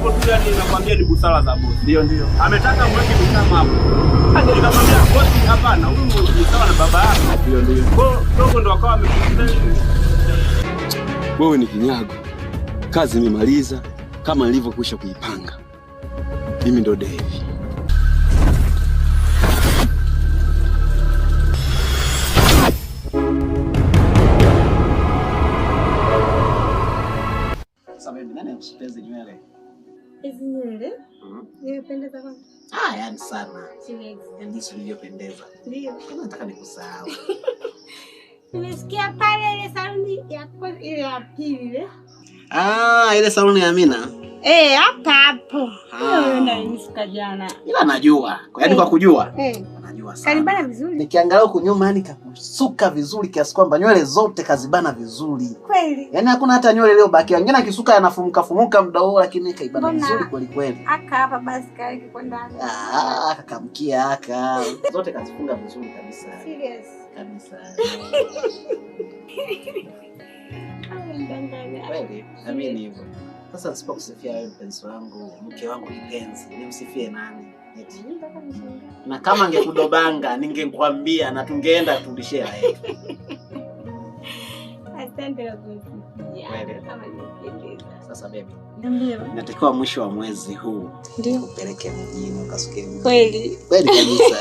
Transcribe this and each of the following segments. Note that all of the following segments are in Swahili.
hapo tu, yani nakwambia ni busara za bosi. Ndio. Ametaka mweke mtama hapo. Nikamwambia bosi, hapana, huyu ni sawa na baba yako. Ndio. Kwa dogo ndo akawa amekuja. Wewe ni kinyago. Kazi nimemaliza kama nilivyokwisha kuipanga. Mimi ndo Devi. Sababu nani usipeze nywele? Hizi nywele? Nimependeza kwanza. Yani sana. Siwezi. Yaani ulivyopendeza. Ndio. Kama nataka nikusahau. Nimesikia pale ile saluni ya ile ya pili ile. Ile saluni ya Amina. Hapo. Wewe unanisuka jana. Ila najua. Yaani kwa kujua. Najua sana. Kalibana vizuri. Nikiangalia huko nyuma yani kakusuka vizuri kiasi kwamba nywele zote kazibana vizuri. Kweli. Yaani hakuna hata nywele iliyobaki. Wengine akisuka yanafumuka muda huo lakini kaibana vizuri kweli kweli. Aka hapa basi kae kwa ndani. Kakamkia aka. Zote kazifunga vizuri kabisa. Serious. Kabisa. Kweli. Amini hivyo. Sasa nisipokusifia wewe mpenzi wangu, mke wangu kipenzi, nimsifie nani? Eti. Na kama angekudobanga ningekwambia na tungeenda turudishie hela yetu. Asante kwa kusikia. Kama nipendeza. Sasa baby. Ndio. Natakiwa mwisho wa mwezi huu ndio upeleke mjini ukasuke. Kweli. Kweli kabisa.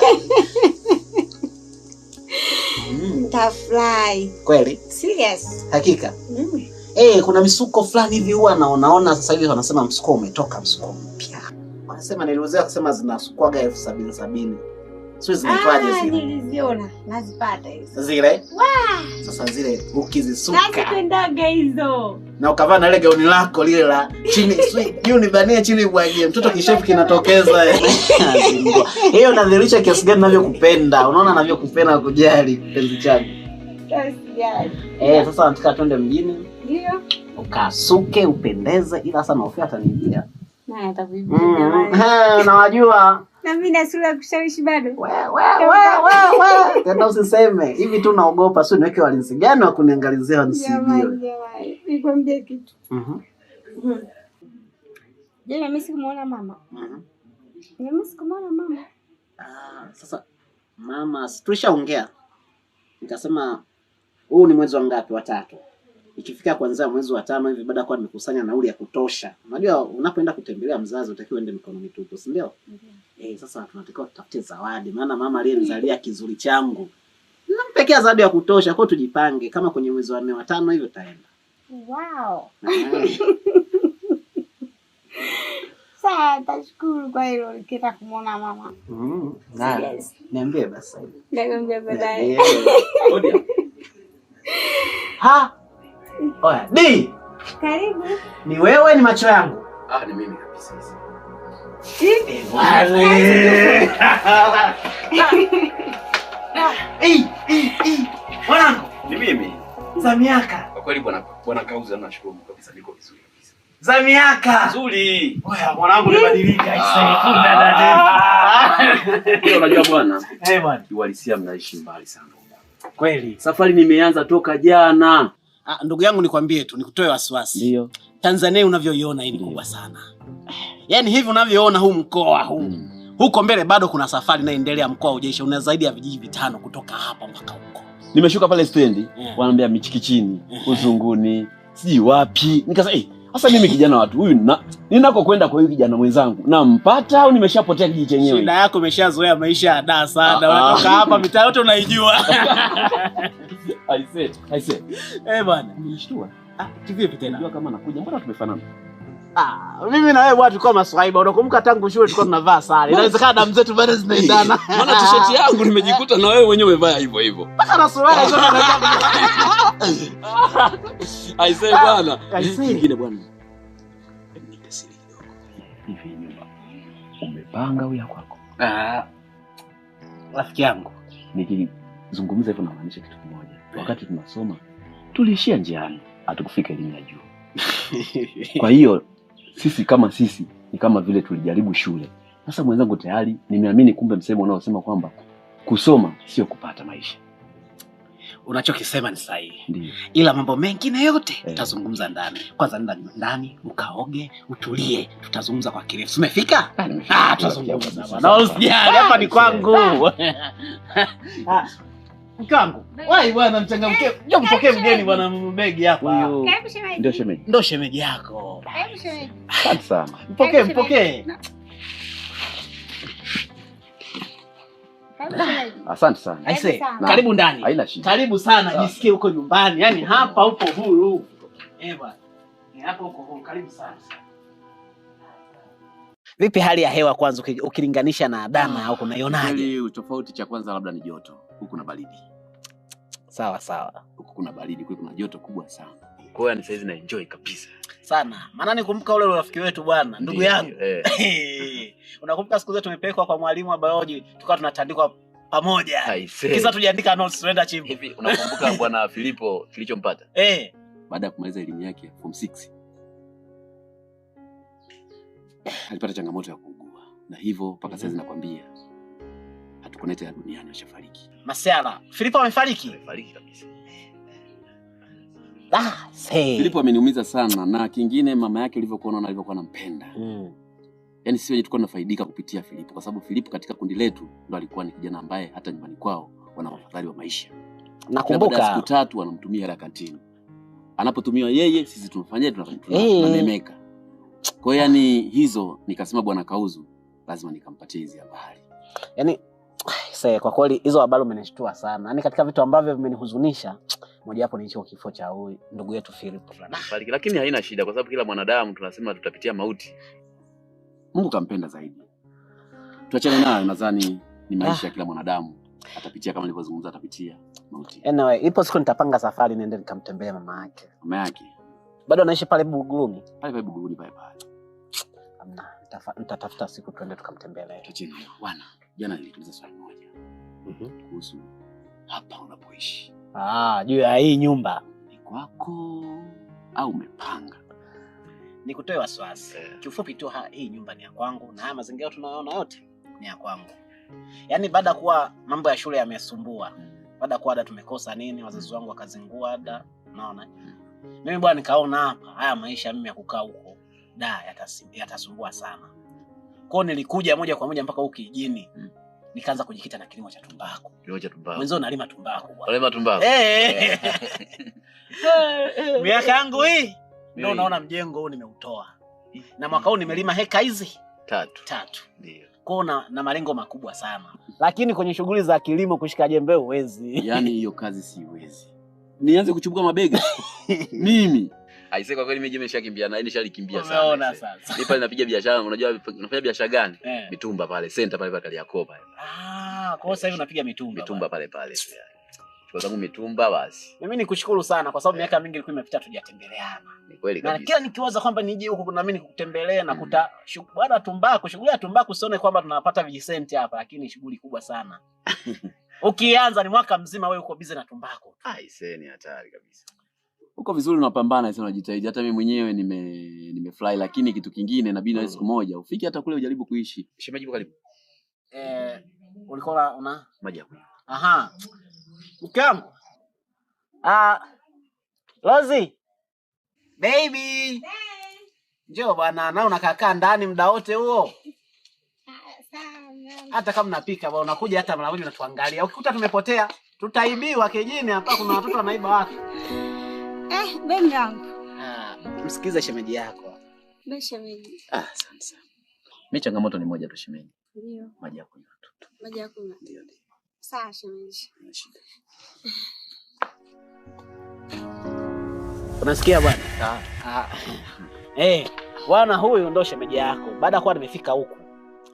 Nitafly. Kweli? Serious. Hakika. Kuna misuko fulani hivi huwa naona sasa hivi wanasema msuko umetoka, msuko mpya. Wanasema niliweza kusema zinasukwaga 70,000. Sio zinaitwaje zile? Niliziona, nazipata hizo. Zile? Sasa zile ukizisuka. Nazipendaga hizo. Na ukavaa na ile gauni lako lile la chini, hiyo ni bania chini bwagie. Mtoto kishefu kinatokeza. Hiyo nadhirisha kiasi gani ninavyokupenda. Unaona ninavyokupenda kujali penzi changu. Sasa nataka twende mjini. Ndio. Ukasuke upendeze ila sasa naofia atanijia. Na atakuibia. Nawajua. Na mimi na sura kushawishi bado. Wewe. Tena usiseme. Hivi tu naogopa sio niweke walinzi gani wa kuniangalizia nisijue. Nikwambie kitu. Jana mimi sikumuona mama. Mimi sikumuona mama. Sasa mama tulishaongea. Nikasema huu ni mwezi wa ngapi? Wa 3. Ikifika kuanzia mwezi wa 5 hivi baada kwa nimekusanya nauli ya kutosha. Unajua unapoenda kutembelea mzazi utakiwa uende mikono mitupu, si ndio? Sasa tunatakiwa tutafute zawadi maana mama aliyenizalia kizuri changu. Nampekea zawadi ya kutosha kwa tujipange kama kwenye mwezi wa 4 wa 5 hivi utaenda. Wow. Sasa tashukuru kwa hilo nikita kumuona mama. Niambie basi. Niambie baadaye. Oya, Di. Karibu. Ni wewe ni macho yangu? Ni mimi kabisa sasa. Mwanangu, ni mimi. Za miaka. Kwa kweli bwana Kauza nashukuru kabisa niko vizuri kabisa. Za miaka. Nzuri. Oya, mwanangu nimebadilika Ndio unajua bwana. Bwana. Kiuhalisia mnaishi mbali sana. Kweli. Safari nimeanza toka jana. Ndugu yangu nikwambie tu nikutoe wasiwasi. Ndio. Tanzania unavyoiona hii ni kubwa sana. Yaani hivi unavyoona huu mkoa huu. Huko mbele bado kuna safari inaendelea, mkoa hujaisha. Una zaidi ya vijiji 5 kutoka hapa mpaka huko. Nimeshuka pale stendi, wanaambia Michikichini, Uzunguni, siji wapi. Nikasema sasa mimi kijana watu huyu ninako kwenda kwa huyu kijana mwenzangu nampata au nimeshapotea kijiji chenyewe? Shida yako umeshazoea maisha ya daa sana. Unatoka hapa mitaa yote unaijua. I say. Bwana. Nimeshtua. Kivipi tena? Unajua kama nakuja mbona tumefanana? Mimi na wewe bwana tulikuwa maswaiba. Unakumbuka tangu shule tulikuwa tunavaa sare. Inawezekana damu zetu bado zinaendana. Maana t-shirt yangu nimejikuta na wewe mwenyewe umevaa hivyo hivyo. Mpaka na suruali hizo tunavaa. I say bwana. Kingine bwana. Nitasiri kidogo. Hivi nyumba. Umepanga au ya kwako? Rafiki yangu. Nikizungumza hivyo namaanisha kitu kimoja. Wakati tunasoma tuliishia njiani, hatukufika elimu ya juu. Kwa hiyo sisi ni kama vile tulijaribu shule. Sasa mwenzangu tayari nimeamini kumbe msemo unaosema kwamba kusoma sio kupata maisha. unachokisema ni sahihi. Ndio. Ila mambo mengine yote tutazungumza ndani. Kwanza nenda ndani, ukaoge, utulie, tutazungumza kwa kirefu. Umefika? Tutazungumza bwana. Na usijali, hapa ni kwangu. Mkangu. Wai bwana mchangamke. Njoo mpokee mgeni bwana mbegi hapa. Huyu ndio shemeji. Ndio shemeji yako. Karibu shemeji. Asante sana. Mpokee. Asante sana. Aise, karibu ndani. Haina shida. Karibu sana, jisikie uko nyumbani. Yaani hapa uko huru. Bwana. Hapa uko huru. Karibu sana. Vipi hali ya hewa kwanza ukilinganisha na Adama au unaionaje? Tofauti cha kwanza labda ni joto. Huku kuna baridi. Sawa. Huku kuna baridi, huku kuna joto kubwa sana. Kwa hiyo ni saizi na enjoy kabisa. Sana. Maana nikumbuka ule rafiki wetu bwana, ndugu yangu. Unakumbuka siku zote tumepelekwa kwa mwalimu wa biology, tukawa tunatandikwa pamoja. Kisa tujiandika notes tunaenda chimbo. Hivi unakumbuka bwana Filipo kilichompata? Baada ya kumaliza elimu yake form 6. Alipata changamoto ya kuugua. Na hivyo mpaka sasa nakwambia hatukonete ya duniani ashafariki. Masiala, Filipo amefariki? Amefariki kabisa. Filipo ameniumiza sana, na kingine mama yake alivyokuona na alivyokuwa anampenda. Yaani sisi wenyewe tulikuwa tunafaidika kupitia Filipo, kwa sababu Filipo katika kundi letu ndo alikuwa ni kijana ambaye hata nyumbani kwao wana wafadhali wa maisha. Nakumbuka siku 3 wanamtumia hela kantini. Anapotumiwa yeye sisi tunafanyia tunanemeka. Kwa hiyo yani hizo nikasema bwana Kauzu lazima nikampatie hizi habari. Yaani kwa kweli hizo habari umenishtua sana. Yaani katika vitu ambavyo vimenihuzunisha, moja wapo ni hicho kifo cha huyu ndugu yetu Filipo. Lakini haina shida kwa sababu kila mwanadamu tunasema tutapitia mauti. Mungu kampenda zaidi. Tuachane nayo, nadhani ni maisha ya kila mwanadamu. Atapitia kama nilivyozungumza, atapitia mauti. Anyway, ipo siku nitapanga safari niende nikamtembelea mama yake. Mama yake bado anaishi pale Buguruni? Pale Buguruni pale. Amna, nitatafuta siku tuende tukamtembelee. Tuachane bwana. Jana nilikuuliza swali moja. Kuhusu hapa unapoishi. Juu ya hii nyumba. Ni kwako au umepanga? Nikutoe wasiwasi. Kiufupi tu hii nyumba ni ya kwangu na haya mazingira tunayoona yote ni ya kwangu. Yaani baada kuwa mambo ya shule yamesumbua, baada kuwa ada tumekosa nini, wazazi wangu wakazingua ada, unaona. Mimi bwana nikaona hapa haya maisha mimi ya kukaa huko yatasumbua sana. Kwa hiyo nilikuja moja kwa moja mpaka huko kijijini. Nikaanza kujikita na kilimo cha tumbaku. Kilimo cha tumbaku. Mwanzo nalima tumbaku bwana. Unalima tumbaku? Miaka yangu hii ndio unaona mjengo huu nimeutoa. Na mwaka huu nimelima heka hizi 3. Ndio. Kwa na malengo makubwa sana. Lakini kwenye shughuli za kilimo kushika jembe huwezi. Yaani hiyo kazi siwezi. Nianze kuchubuka mabega. Mimi. Aisee, kwa kweli mimi nimeshakimbia na nishalikimbia sana. Umeona sasa. Mimi pale napiga biashara, unajua unafanya biashara gani? Mitumba pale, center pale Kariakoo pale. Kwa hiyo sasa hivi unapiga mitumba. Mitumba pale. Kwa sababu mitumba basi. Mimi nikushukuru sana kwa sababu miaka mingi ilikuwa imepita tujatembeleana. Ni kweli kabisa. Na kila nikiwaza kwamba nije huko na mimi nikutembelea na kuta bwana tumbaku, shughuli ya tumbaku usione kwamba tunapata vijisenti hapa, lakini shughuli kubwa sana. Ukianza ni mwaka mzima wewe uko busy na tumbaku. Aisee, ni hatari kabisa. Uko vizuri unapambana sasa, unajitahidi. Hata mimi mwenyewe nimefly, lakini kitu kingine inabidi na siku moja ufike hata kule ujaribu kuishi. Shemeji karibu. Ulikuwa una maji ya kunywa. Mke wangu. Rozi. Baby. Njoo bwana, na unakaa ndani muda wote huo. Hata kama unapika bwana unakuja hata mara moja unatuangalia. Ukikuta tumepotea, tutaibiwa kijini hapa, kuna watoto wanaiba watu. Baby yangu. Msikize shemeji yako. Shemeji. Asante sana. Mimi changamoto ni moja tu shemeji. Ndio. Maji ya kunywa tu. Maji ya kunywa. Ndio. Sawa shemeji. Unasikia bwana? Bwana huyu ndo shemeji yako. Baada kwa nimefika huku,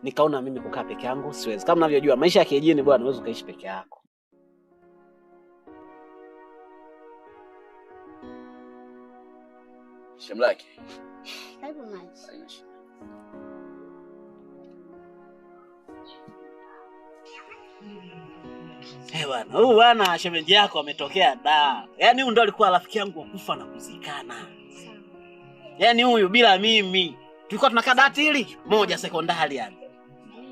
nikaona mimi kukaa peke yangu siwezi. Kama unavyojua maisha ya kijijini bwana, unaweza kuishi peke yako. Shemlaki. Karibu maji. Bwana, huyu bwana shemeji yako ametokea da. Yaani huyu ndo alikuwa rafiki yangu wa kufa na kuzikana. Yaani huyu bila mimi tulikuwa tunakaa dati hili moja sekondari yani.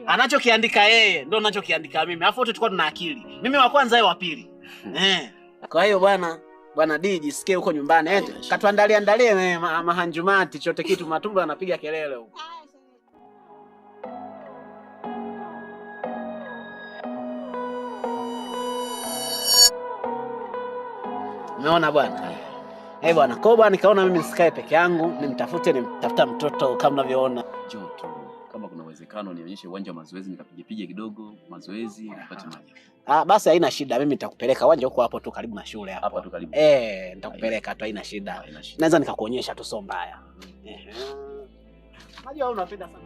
Anachokiandika yeye ndo ninachokiandika mimi. Alafu wote tulikuwa tuna akili. Mimi wa kwanza yeye wa pili. Kwa hiyo bwana D, jisikie huko nyumbani. Katuandalie mahanjumati chote kitu, matumbo yanapiga kelele huko. Umeona bwana? Bwana, kwa bwana nikaona mimi nisikae peke yangu, nimtafuta mtoto kama unavyoona. Njoo tu. Kama kuna uwezekano nionyeshe uwanja wa mazoezi nikapige kidogo mazoezi nipate maji. Basi haina shida, mimi nitakupeleka uwanja huko hapo tu karibu na shule hapo. Hapa tu karibu. Nitakupeleka tu, haina shida. Naweza nikakuonyesha tu, sio mbaya. Unajua wewe unapenda sana.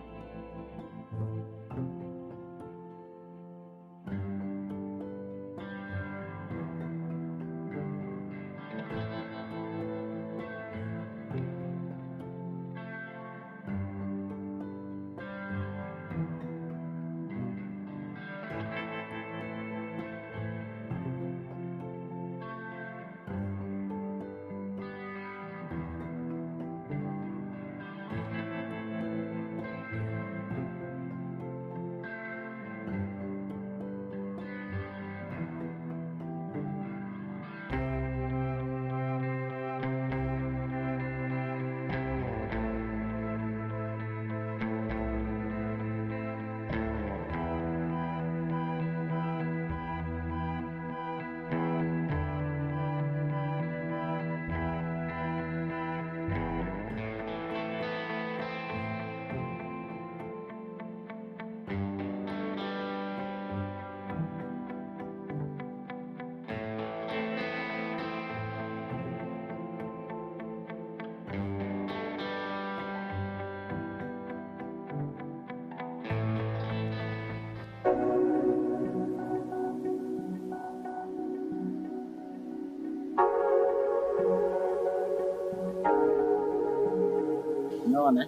Unaona?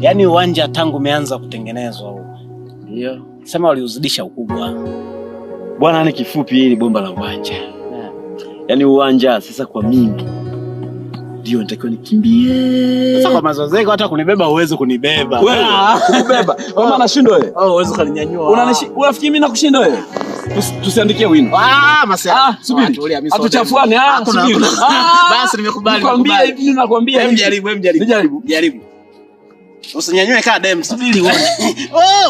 Yaani uwanja tangu umeanza kutengenezwa huko. Ndio. Sema waliuzidisha ukubwa. Bwana, ni kifupi hili bomba la uwanja. Yaani uwanja sasa kwa mimi ndio natakiwa nikimbie. Sasa kwa mazoezi hata kunibeba uwezo kunibeba. Wewe kunibeba. Kama nashindwa wewe. Uwezo kaninyanyua. Unafikiri mimi nakushinda wewe? Tusiandikie wino. Masema. Subiri. Hatuchafuane. Subiri. Basi nimekubali. Nakwambia hivi. Jaribu. Usinyanyue kama dem. Subiri uone.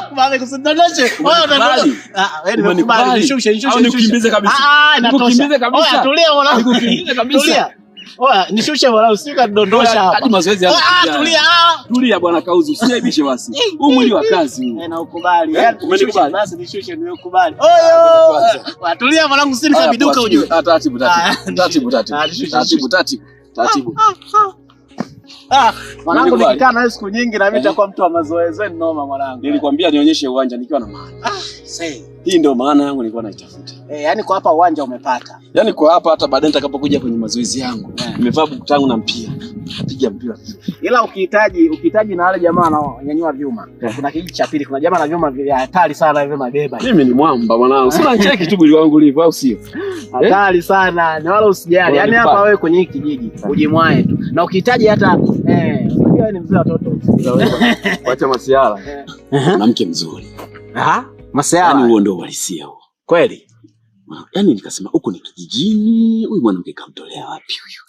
Kubali kusidondoshe. Wewe nimekubali. Nishushe. Au nikukimbize kabisa. Nikukimbize kabisa. Tulia mwana. Nikukimbize kabisa. Tulia. Nishushe mwana, usika dondosha hapa. Hadi mazoezi hapa. Tulia. Tulia bwana Kauzu, usiaibishe basi. Huu mwili wa kazi huu. Na ukubali. Umenikubali. Basi nishushe nimekubali. Tulia mwanangu, usini kabiduka ujue. Taratibu. Mwanangu nikikaa na siku nyingi na mimi nitakuwa mtu wa mazoezi noma mwanangu. Nilikwambia nionyeshe uwanja nikiwa na maana. Hii ndio maana yangu nilikuwa naitafuta. Yaani kwa hapa uwanja umepata. Yaani kwa hapa hata baadaye nitakapokuja kwenye mazoezi yangu, nimevaa buku tangu na mpira. Napiga mpira. Ila ukihitaji na wale jamaa wananyanyua vyuma. Kuna kijiji cha pili, kuna jamaa na vyuma vya hatari sana hivyo mabeba. Mimi ni mwamba mwanangu. Sina cheki tu mwili wangu ulivyo au sio? Hatari sana. Ni wala usijali. Yaani hapa wewe kwenye hiki kijiji ujimwae tu. Na ukihitaji hata unajua ni mzee watoto. Acha masiara. Mwanamke mzuri. Masiara. Yaani huo ndio uhalisia huo. Kweli? Yaani nikasema huko ni kijijini, huyu mwanamke kamtolea wapi huyu?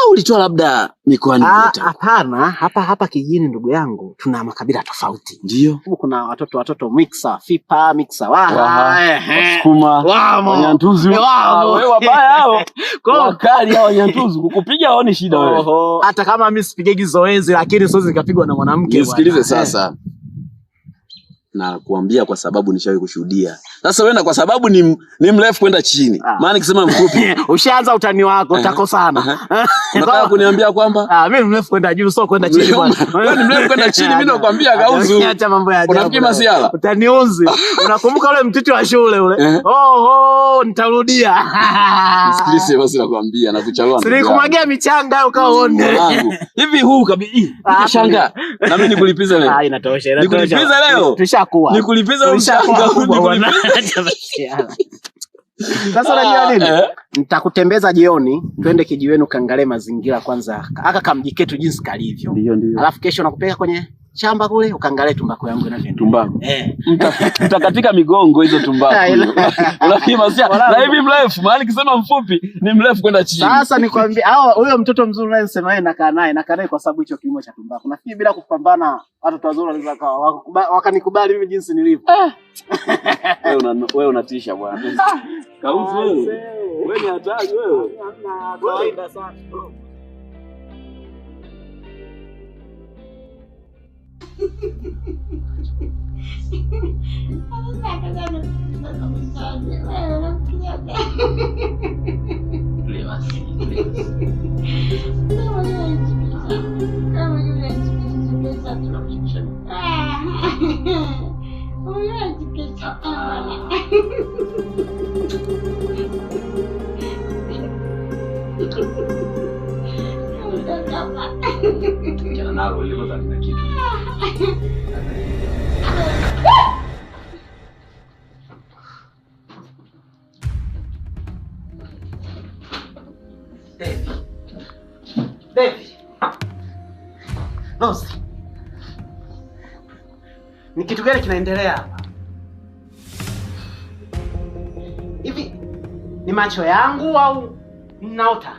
Au ulitoa labda mikoani kuleta? Hapana, hapa kijijini ndugu yangu tuna makabila tofauti. Ndio. Huko kuna watoto mixer, fipa, mixer, Wasukuma, Wanyantuzu. Wewe wabaya hao. Wakali hao Wanyantuzu, kukupiga hao ni shida wewe. Hata kama mimi sipigegi zoezi lakini siwezi nikapigwa na mwanamke. Nisikilize sasa. Na kuambia kwa sababu nishawahi kushuhudia. Sasa wewe kwa sababu ni mrefu kwenda chini. Maana nikisema mfupi, ushaanza utani wako utakosana. Unataka kuniambia kwamba mimi mrefu kwenda juu sio kwenda chini bwana. Wewe ni mrefu kwenda chini, mimi nakwambia Kauzu. Acha mambo ya ajabu. Unafikiri masiala? Utaniuzi. Unakumbuka ule mtiti wa shule ule? Nitarudia. Nisikilize basi nakwambia na kuchalua. Silikumwagia michanga ukaone. Hivi huu kabisa. Nikashangaa. Na mimi nikulipiza leo. Inatosha. Nikulipiza leo. Nikulipiza mshanga. Sasa unajua nini? Nitakutembeza jioni, twende kijiweni kaangalie mazingira kwanza. Aka kamjiketu jinsi kalivyo. Ndio. Alafu kesho nakupeleka kwenye shamba kule ukaangalia tumbaku yangu inavyoendelea. Tumbaku. Mtakatika migongo hizo tumbaku. Unapima sio? Na hivi mrefu, maana kisema mfupi ni mrefu kwenda chini. Sasa nikwambie huyo mtoto mzuri unayesema yeye nakaa naye kwa sababu hicho kilimo cha tumbaku. Nafikiri bila kupambana watu wazuri wanaweza wakanikubali mimi jinsi nilivyo. Wewe unatisha bwana. Kauzi wewe. Wewe ni hatari wewe. Kawaida sana. Devi. Rose. Ni kitu gani kinaendelea hapa? Hivi ni macho yangu au ninaota?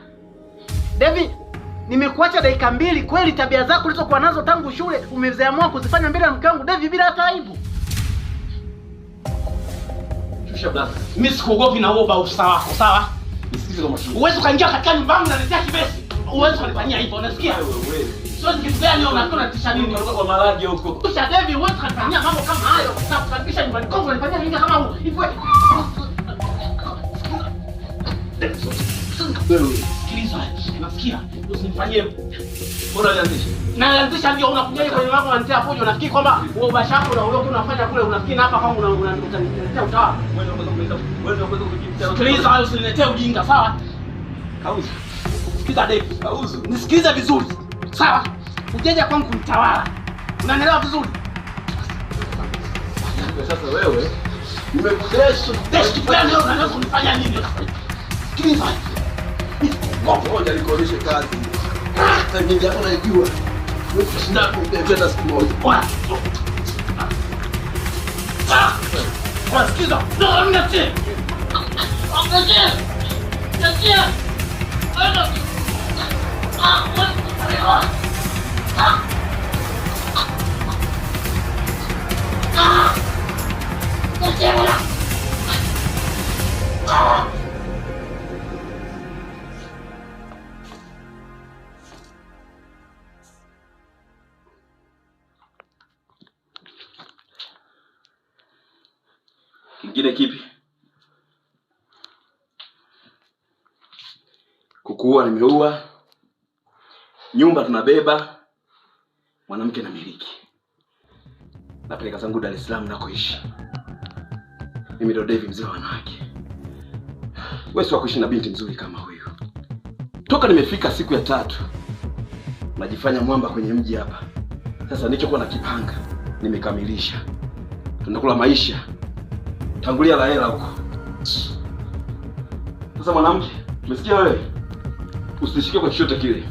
Devi, nimekuacha dakika 2, kweli tabia zako ulizokuwa nazo tangu shule umeziamua kuzifanya mbele ya mke wangu Devi bila hata aibu. Shusha blaza. Mimi sikuogopi na wewe usawa wako, sawa? Nisikize kama shule. Uwezo kaingia katika nyumba yangu na nitia kibesi. Uwezo kunifanyia hivyo, unasikia? Wewe. Sio kitu gani unatisha nini? Unatoka kwa malaji huko. Tusha Devi, uwezo kunifanyia mambo kama hayo. Na kukaribisha nyumbani kwangu unifanyia nini kama hivyo? Sikiliza, nasikia. Usinifanyie. Bora nianzishe. Na nianzisha ndio unakuja kwenye mambo unanitia pojo, unafikiri kwamba wewe bashako na wewe unafanya kule, unafikiri hapa kama unaniletea utawa. Wewe ndio unaweza kujificha. Sikiliza, hayo usiniletee ujinga, sawa? Kauzi. Sikiliza Devi, kauzi. Nisikilize vizuri. Sawa? Ujeje kwangu kumtawala. Unanielewa vizuri? Sasa wewe nimekudesha. Deshi fulani leo unaweza kunifanya nini? Sikiliza. Ngoja nikuoneshe kazi. Sasa mimi hapo najua. Wewe ushinda kumpenda siku moja. Kwa sikiliza. Ndio mnatie. Angalia. Natia. Ana. Kingine kipi? Kukuua nimeua. Nyumba tunabeba. Mwanamke na miliki. Napeleka zangu Dar es Salaam nakoishi. Mimi ndo Devi, mzee wa wanawake. Wewe si wa kuishi na binti mzuri kama huyu. Toka nimefika siku ya 3. Najifanya mwamba kwenye mji hapa. Sasa nilichokuwa nakipanga nimekamilisha. Tunakula maisha. Tangulia la hela huko. Sasa mwanamke, umesikia wewe? Usishike kwa chochote kile.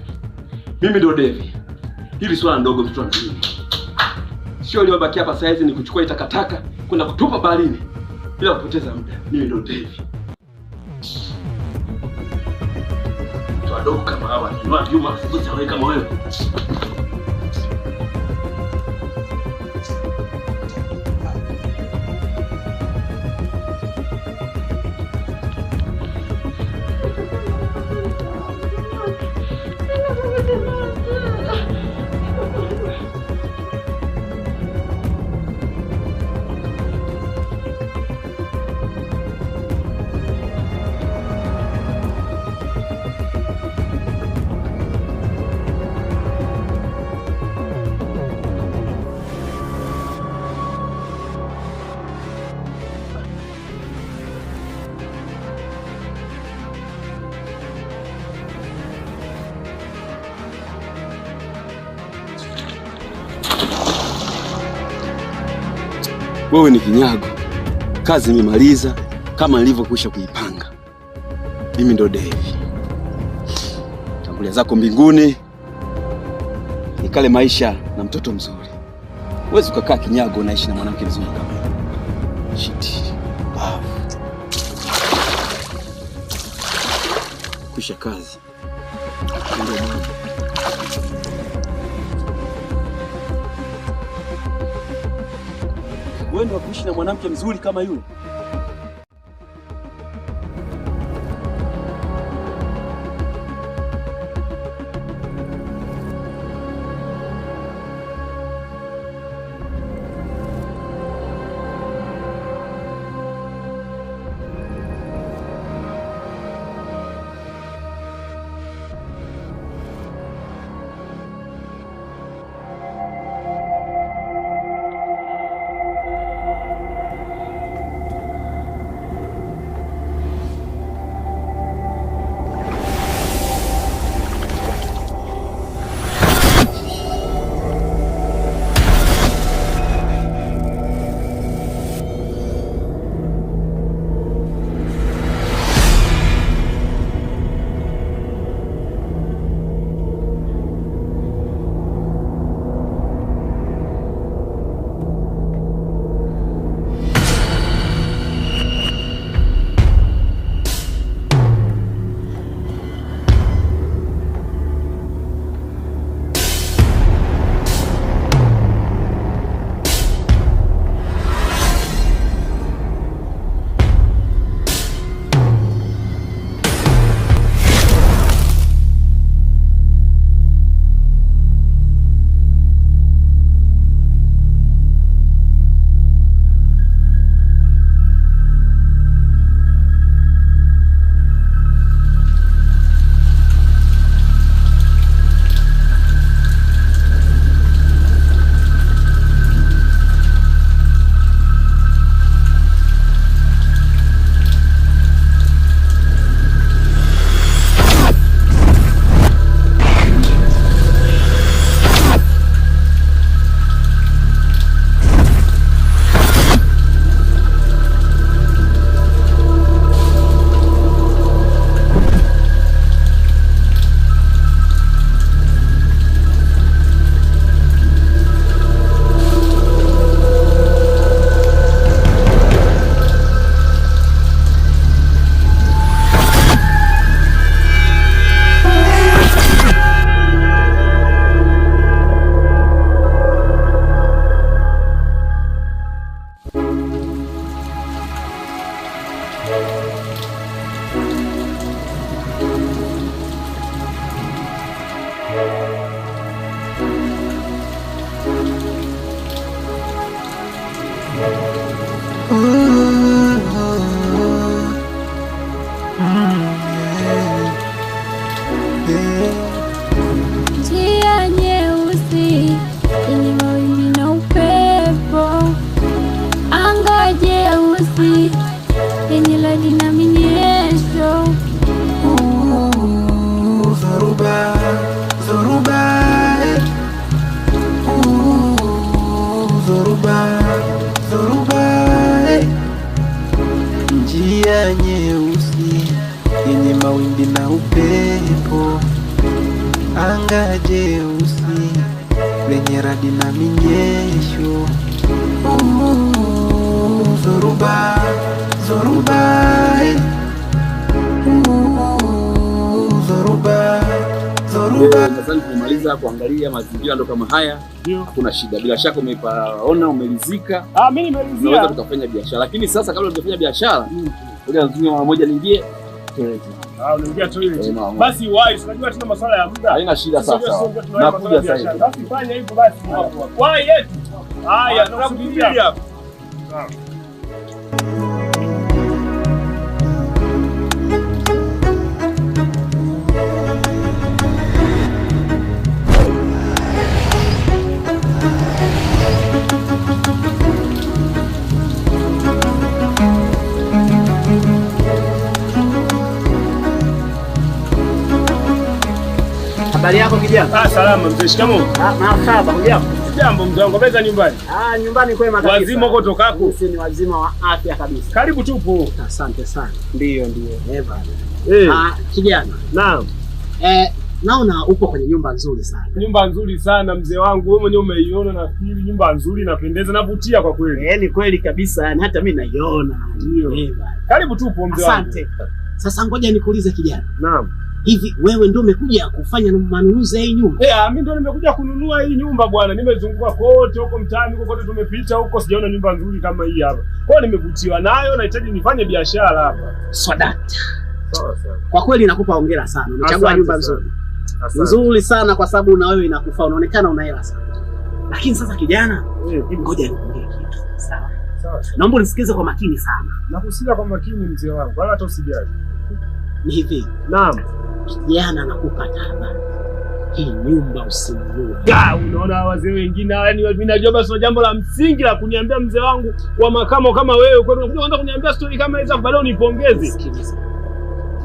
Mimi ndo Devi. Hili swala ndogo mtu anajua. Sio iliyobaki hapa sasa hizi ni kuchukua itakataka kwenda kutupa baharini bila kupoteza muda. Mimi ndo Devi. Mtu wadogo kama hawa, ni watu nyuma sasa wewe kama wewe. Wewe ni kinyago. Kazi nimemaliza kama nilivyokwisha kuipanga. Mimi ndo Devi. Tangulia zako mbinguni. Nikale maisha na mtoto mzuri. Wewe ukakaa kinyago unaishi na mwanamke mzuri kama yule. Shit. Kisha kazi. Ndio mwanzo. Wewe ndio kuishi na mwanamke mzuri kama yule? Njia nyeusi yenye mawimbi na upepo, anga jeusi yenye radi na minyesho. Zoruba, Zoruba, Zoruba, Zoruba, njia nyeusi yenye mawimbi na upepo, anga jeusi lenye radi na minyesho. Zoruba, Zoruba, Zoruba, Zoruba. Nadhani tumemaliza kuangalia mazingira ndo kama haya. Hakuna shida. Bila shaka umepaona, umelizika. Mimi nimelizia. Tunaweza tukafanya biashara. Lakini sasa kabla tujafanya biashara, ngoja nzunguke mara moja niingie toilet. Unaingia toilet. Basi wai, tunajua tuna masuala ya muda. Haina shida sasa. Nakuja sasa. Basi fanya hivyo basi. Wai yetu. Haya, tunakusubiria hapa. Sawa. Habari yako kijana? Salama mzee, shikamoo. Marhaba, hujambo? Jambo mzee wangu, beza nyumbani? Nyumbani kwema kabisa. Wazima uko tokako? Sisi ni wazima wa afya kabisa. Karibu tupo. Asante sana. Ndio. Kijana. Naam. naona upo kwenye nyumba nzuri sana. Nyumba nzuri sana mzee wangu. Wewe mwenyewe umeiona nafikiri nyumba nzuri inapendeza navutia kwa kweli. Ni kweli kabisa, yani hata mimi naiona. Ndio. Karibu tupo mzee wangu. Asante. Sasa ngoja nikuulize kijana. Naam. Hivi wewe ndio umekuja kufanya manunuzi ya hii nyumba? Mimi ndio nimekuja kununua hii nyumba bwana. Nimezunguka kote huko mtaani huko kote tumepita huko sijaona nyumba nzuri kama hii hapa. Kwa hiyo nimevutiwa nayo nahitaji nifanye biashara hapa. Swadata. Sawa. Kwa kweli nakupa hongera sana. Umechagua nyumba nzuri. Nzuri sana kwa sababu na wewe inakufaa, unaonekana una hela sana. Lakini sasa kijana, ngoja nikwambie kitu. Sawa. Naomba unisikize kwa makini sana. Nakusikia kwa makini mzee wangu. Wala hata usijali. Ni hivi. Naam. Kijana nakupa tahadhari. Hii nyumba usinunue. Unaona wazee wengine yani mimi najua basi jambo la msingi la kuniambia mzee wangu wa makamo kama wewe kwa nini unakuja kuniambia story kama hizo baadaye unipongeze.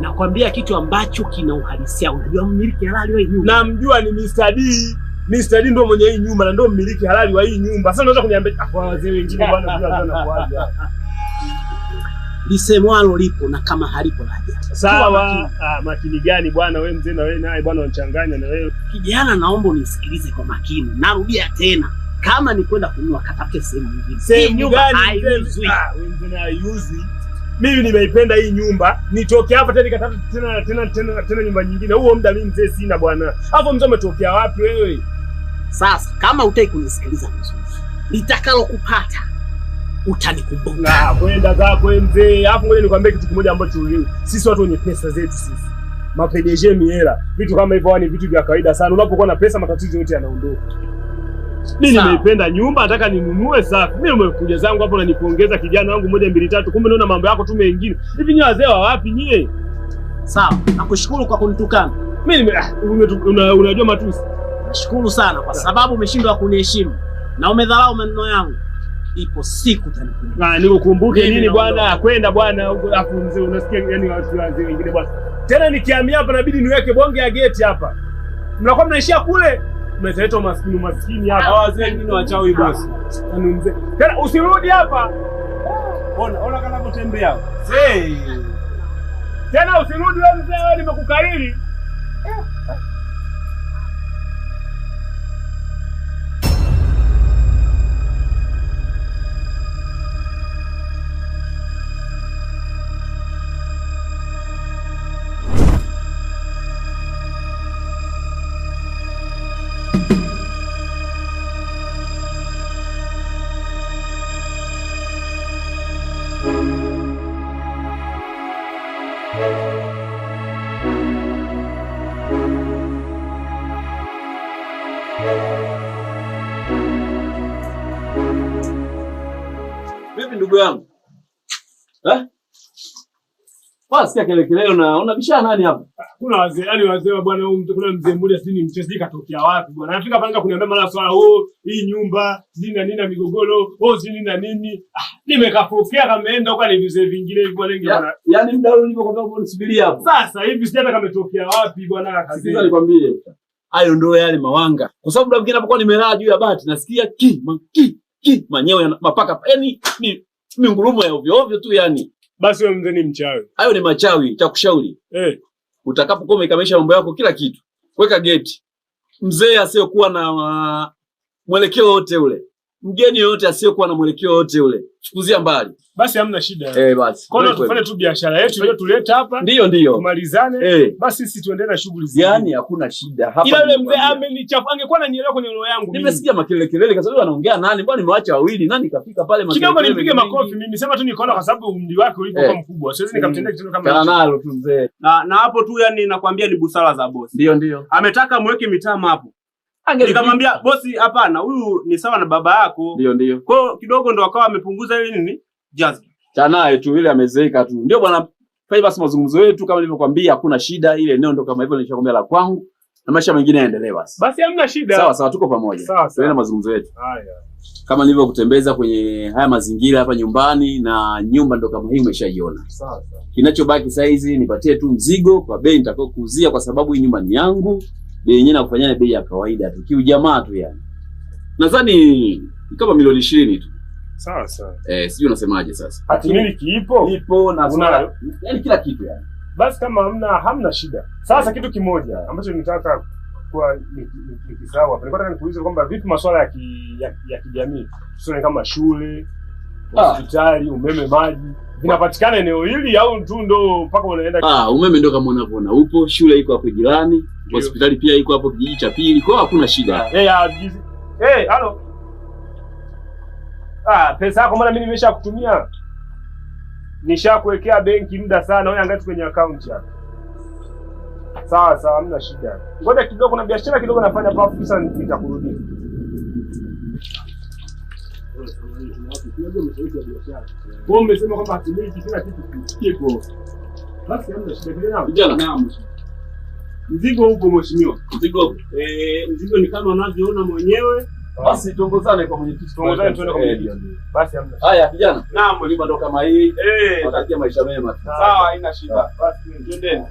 Nakwambia kitu ambacho kina uhalisia. Unajua mmiliki halali wa hii nyumba? Namjua ni Mr. D. Mr. D ndio mwenye hii nyumba na ndio mmiliki halali wa hii nyumba. Sasa unaweza kuniambia kwa wazee wengine bwana bila sana kuaje. Lisemwalo lipo na kama halipo laja. Sawa. Makini gani bwana wewe mzee na wewe naye bwana unachanganya na wewe. Kijana naomba unisikilize kwa makini. Narudia tena. Kama ni kwenda kununua katafute sehemu nyingine. Sehemu gani haiuzwi? Wewe mzee na haiuzwi. Mimi nimeipenda hii nyumba. Nitoke hapa tena nikatafuta tena nyumba nyingine. Huo muda mimi mzee sina bwana. Hapo mzee umetokea wapi wewe? Sasa kama hutaki kunisikiliza vizuri, nitakalo kupata utanikumbuka. Kwenda zako mzee. Hapo ngoja nikwambie kitu kimoja ambacho uelewi. Sisi watu wenye pesa zetu sisi. Mapedeje miela. Vitu kama hivyo ni vitu vya kawaida sana. Unapokuwa na pesa matatizo yote yanaondoka. Mimi nimeipenda nyumba nataka ninunue safi. Mimi nimekuja zangu hapo na nipongeza kijana wangu 1 2 3 kumbe naona mambo yako tu mengine. Hivi nyinyi wazee wa wapi nyie? Sawa, nakushukuru kwa kunitukana. Mimi unajua matusi. Nashukuru sana kwa sababu umeshindwa kuniheshimu na umedharau maneno yangu. Ipo siku utanikumbuka. Nikukumbuke nini bwana? Kwenda bwana huko afu mzee unasikia yani wazee wengine bwana. Tena nikihamia hapa inabidi niweke bonge ya geti hapa. Mnakuwa mnaishia kule. Mmetaleta maskini hapa. Wazee wengine wachawi bosi. Mzee. Tena usirudi hapa. Ona kama kutembea. Tena usirudi wewe mzee, wewe nimekukariri. Vipi ndugu yangu? Sikia kelele unabishana nani hapa? Kuna wazee, yani wazee wa bwana huyu kuna mzee mmoja sini mchezi katokea wapi bwana. Anafika panga kuniambia mara swala hii nyumba, zina nini na migogoro, zini na nini. Nimekapokea kameenda huko ni vizee vingine hivi bwana bwana. Yaani muda ule nilipokuwa unisubiria hapo. Sasa hivi sijata kametokea wapi bwana kazi. Sasa nikwambie. Hayo ndio yale mawanga. Kwa sababu muda mwingine napokuwa nimelala juu ya bati nasikia manyewe mapaka. Yaani ni ngurumo ya ovyo ovyo tu yani. Basi wewe mzee ni mchawi. Hayo ni machawi, cha kushauri. Utakapokuwa umekamilisha mambo yako kila kitu, weka geti. Mzee asiyokuwa na mwelekeo wote ule. Mgeni yote asiyokuwa na mwelekeo wote ule. Chukuzia mbali. Basi hamna shida. Basi. Kwa hiyo tufanye tu biashara yetu ile tuleta hapa. Ndio. Tumalizane. Basi sisi tuendelee na shughuli zetu. Yaani hakuna shida hapa. Ila yule mzee amenichafu. Angekuwa ananielewa kwenye roho yangu mimi. Nimesikia makelele kwa sababu anaongea nani? Mbona nimewaacha wawili? Nani kafika pale makelele? Kidogo nipige makofi mimi. Sema tu nikoona kwa sababu umri wake ulipokuwa mkubwa. Siwezi nikamtendea kitu kama hicho. Kana nalo tu mzee. Na hapo tu yani nakwambia ni busara za bosi. Ndio. Ametaka mweke mitama hapo. Nikamwambia bosi hapana, huyu ni sawa na baba yako. Ndio. Kwa hiyo kidogo ndo akawa amepunguza ile nini? Jazz. Chanaye tu ile amezeeka tu. Ndio bwana, fanya basi mazungumzo yetu kama nilivyokuambia, hakuna shida, ile eneo ndo kama hivyo nilishakwambia la kwangu. Na maisha mengine yaendelee basi. Basi hamna shida. Sawa, tuko pamoja. Tuendelee na mazungumzo yetu. Haya. Kama nilivyokutembeza kwenye haya mazingira hapa nyumbani na nyumba ndo kama hii umeshaiona. Sawa. Kinachobaki sasa hizi nipatie tu mzigo kwa bei nitakayokuuzia kwa sababu hii nyumba ni yangu. Bei yenyewe nakufanyia bei ya kawaida tu. Kiujamaa tu yani. Nadhani kama milioni 20 tu. Sawa. Sijui unasemaje sasa? Hati miliki ipo? Ipo na unayo. Yaani kila kitu yani. Basi kama hamna shida. Sasa kitu kimoja ambacho nitaka kwa nikisahau hapa. Nataka nikuulize kwamba vipi masuala ya kijamii. Tuseme kama shule, hospitali, umeme, maji vinapatikana eneo hili au tu ndo mpaka unaenda? Umeme ndo kama unavyoona upo, shule iko hapo jirani, hospitali pia iko hapo kijiji cha pili. Kwa hiyo hakuna shida. Halo. Pesa yako mara mimi nimeshakutumia. Nishakuwekea benki muda sana, wewe angalia kwenye account yako. Sawa, hamna shida. Ngoja kidogo, na biashara kidogo nafanya hapo, kisha nitakurudia. Kwa umesema kwamba hatimiki kila kitu kipo. Basi hamna shida. Kijana, naam. Mzigo upo mheshimiwa. Mzigo ni kama unavyoona mwenyewe. Basi tuongozane kwa mwenyekiti. Tuongozane tuende kwa mwenyekiti. Basi hamna. Haya kijana. Naam, mlima ndo kama hii. Watakia maisha mema. Sawa, haina shida. Basi twende.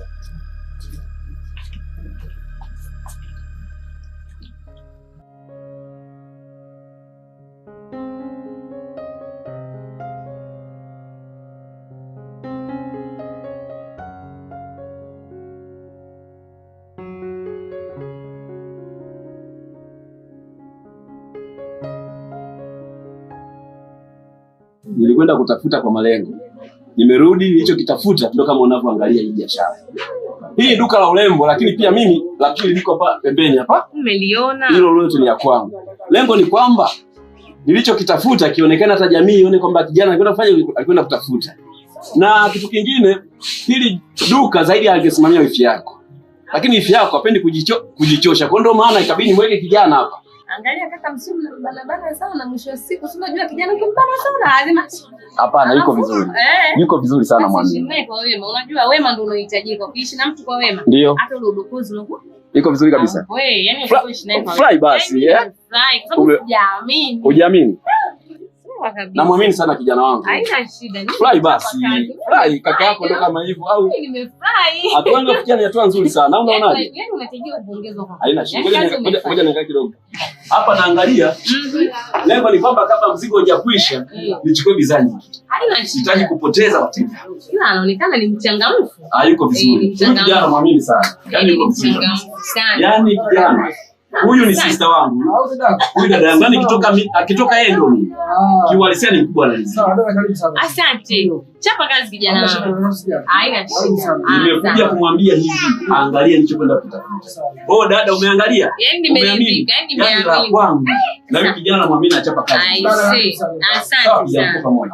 Nilikwenda kutafuta kwa malengo. Nimerudi, nilichokitafuta ndio kama unavyoangalia hii biashara. Hii duka la urembo, lakini pia mimi la pili liko hapa pembeni hapa. Umeliona? Hilo lote ni ya kwangu. Lengo ni kwamba nilichokitafuta kionekana hata jamii ione kwamba kijana alikwenda kutafuta. Na kitu kingine, hili duka zaidi angesimamia wifi yako. Lakini wifi yako hapendi kujichosha. Kwa ndio maana ikabidi mweke kijana hapa. Angalia kaka, msimu barabara sana, mwisho wa siku si unajua kijana kimbana sana lazima. Hapana, yuko vizuri. Yuko vizuri sana mwanangu. Kwa wema, unajua wema ndio unahitajika kuishi na mtu kwa wema. Ndio. Hata ule udokozi unakuwa. Yuko vizuri kabisa. Wewe, yani unakuishi naye kwa. Fly basi, Fly, kwa sababu hujaamini. Hujaamini? Namwamini sana kijana wangu. Haina shida. Fly basi. Fly kaka yako ndo kama hivyo au? Nimefurahi. Hatuanza kufikia ni hatua nzuri sana. Au unaonaje? Yaani unatakiwa kuongezwa kwa. Haina shida. Ngoja niangalie kidogo. Hapa naangalia. Lengo ni kwamba kama mzigo hujakwisha, nichukue bidhaa nyingi. Haina shida. Sitaki kupoteza wateja. Ila anaonekana ni mchangamfu. Yuko vizuri. Kijana mwamini sana. Yaani yuko vizuri. Yaani kijana huyu ni sister wangu. Huyu dada yangu akitoka yeye ndo mimi. Kiuhalisia ni mkubwa na asante. Chapa kazi kijana wangu. Haina shida. Nimekuja kumwambia hivi, angalia nilichokwenda kutafuta. Dada umeangalia? Yaani nimeridhika, yaani nimeamini. Na mimi kijana namwamini achapa kazi. Asante sana. Pamoja.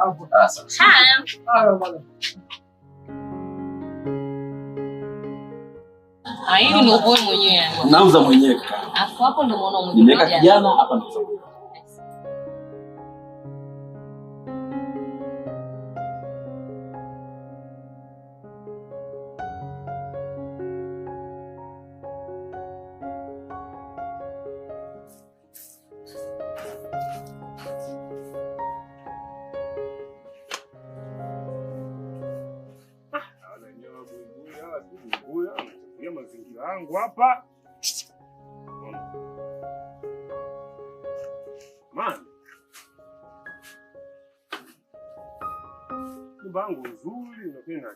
Hili ndio wewe mwenyewe. Nauza mwenyewe. Hapo ndo muone mwenyewe. Nimeweka kijana hapa ndo. Mazingira yangu hapa. Man. Nyumba yangu nzuri na tena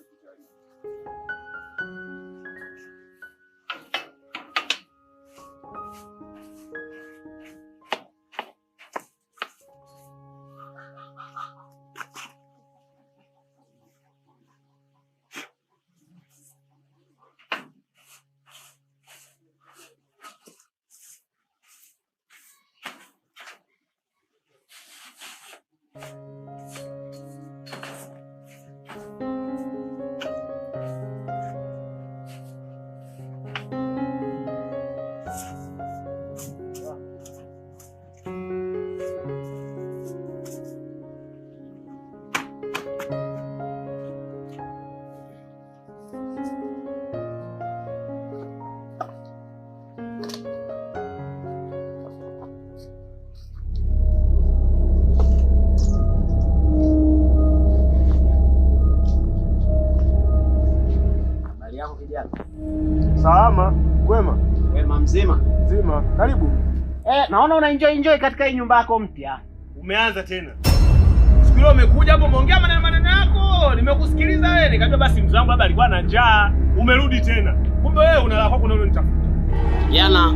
salama. Kwema? Wema mzima. Mzima. Karibu. Naona una enjoy katika hii nyumba yako mpya. Umeanza tena. siku ile umekuja hapo umeongea maneno yako, nimekusikiliza wewe, nikajua basi mzee wangu labda alikuwa na njaa, umerudi tena. Kumbe wewe unalala kwako na wewe nitafuta. Jana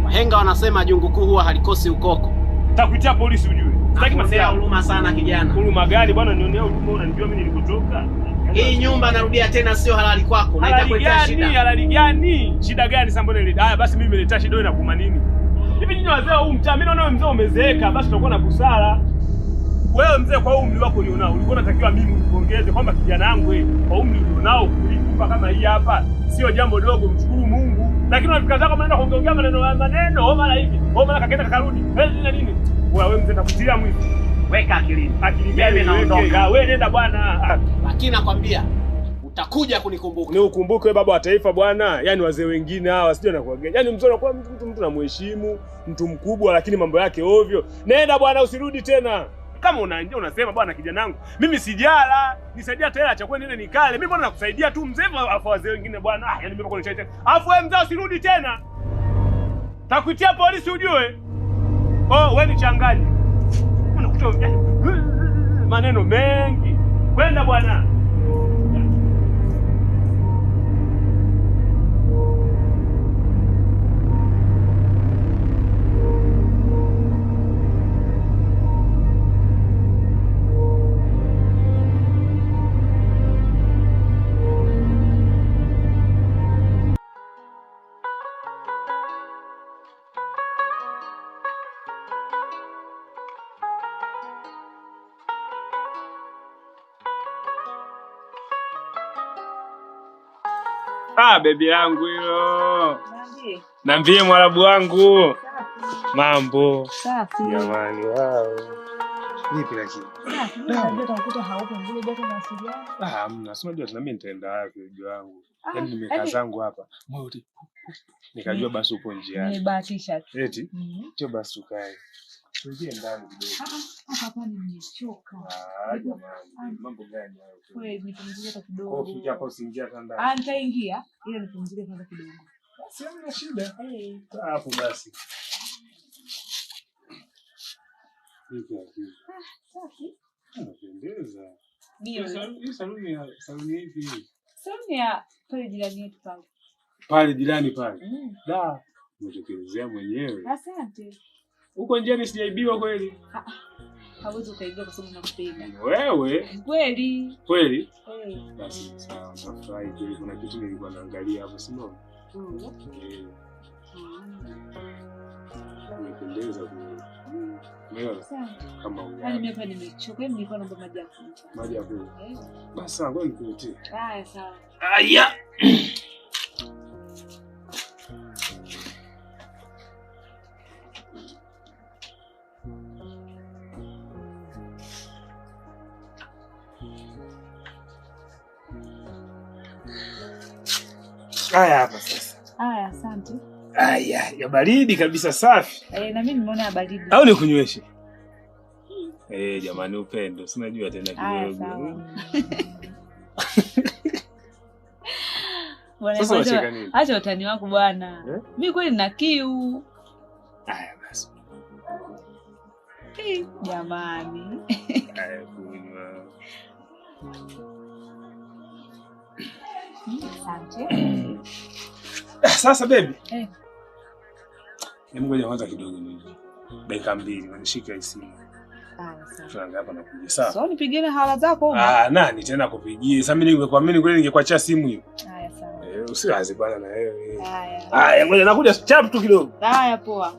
wahenga wanasema jungu kuu huwa halikosi ukoko. Nitakuitia polisi ujue. Sitaki masela huruma sana kijana. Huruma gani bwana, nionea huruma, unanijua mimi nilikotoka. Hii nyumba narudia tena sio halali kwako, na itakuletea shida. Halali gani? Shida gani sasa mbona ile? Haya basi mimi nimeleta shida na kuma nini? Hivi nyinyi wazee huu mtaa, mimi naona mzee umezeeka, basi tutakuwa na busara. Wewe mzee kwa umri wako ulionao, ulikuwa unatakiwa mimi nikuongeze kwamba kijana wangu wewe, kwa umri ulionao kulipa kama hii hapa, sio jambo dogo, mshukuru Mungu. Lakini unafika zako mnaenda kuongea maneno mara hivi, mara kaenda kakarudi. Wewe nini? Wewe mzee nakutilia mwizi. Weka akili. Akili mimi naondoka. Wewe nenda bwana. Lakini nakwambia utakuja kunikumbuka. Ni ukumbuke baba wa taifa bwana. Yaani wazee wengine hawa sijui anakuagea. Yaani mzee anakuwa mtu namheshimu, mtu mkubwa lakini mambo yake ovyo. Nenda bwana usirudi tena. Kama unasema bwana kijanangu, mimi sijala, nisaidia tena chakula nile nikale. Mimi bwana nakusaidia tu mzee, afu wazee wengine bwana, yaani mimi kwa nisaidia. Afu wewe mzee usirudi tena. Takuitia polisi ujue. Oh, wewe ni changanya. Unakuta maneno mengi. Kwenda bwana. Bebi yangu hilo. Niambie mwarabu wangu. Mambo. Safi. Jamani wao. Vipi lakini? Ndio utakuta haupo mbele bado unawasiliana. Hamna, si unajua mimi nitaenda wapi bebi wangu. Yaani nimekaa zangu hapa. Moyo nikajua basi upo njiani. Nimebahatisha. Eti? Sio basi ukae. Tuingie ndani kidogo. Hapa nimechoka. Jamani, mambo gani hayo? Wewe nipumzike hata kidogo. Kwa hiyo hapa usiingia hata ndani. Nitaingia ila nipumzike hata kidogo. Basi hamna shida. Hapo basi. Safi. Unapendeza. Ndio. Hii saluni ipi hii? Saluni ya pale jirani yetu pale. Pale jirani pale. Da, umetekelezea mwenyewe. Asante. Uko njiani sijaibiwa kweli? Hauwezi ukaibiwa kwa sababu nakupenda. Wewe? Kweli. Kweli? Basi sawa, nafurahi kweli. Kuna kitu nilikuwa naangalia hapo sio? Umependeza kweli. Wewe kama wewe. Hadi mimi hapa nimechoka, mimi nilikuwa naomba maji ya kunywa. Maji ya kunywa. Basi sawa, ngoja nikuletee. Haya sawa. Aya. Haya hapa sasa. Haya asante. Aya, ya baridi kabisa safi. Na mimi nimeona ya baridi. Au nikunyweshe? Jamani upendo, sinajua tena kidogo. Bwana, acha utani wako bwana. Mimi kweli nina kiu. Haya basi. Jamani. Haya kunywa. Asante. Sasa baby. Ngoja kwanza kidogo mimi. Dakika 2 nishike hii simu. Sawa. Tunaanza hapa na kuja sawa. So nipigie hala zako. Nani tena kupigie? Sasa mimi ningekuamini kweli ningekuachia simu hiyo. Haya sawa. Usiwaze bwana na wewe. Haya, ngoja nakuja chap tu kidogo. Haya poa.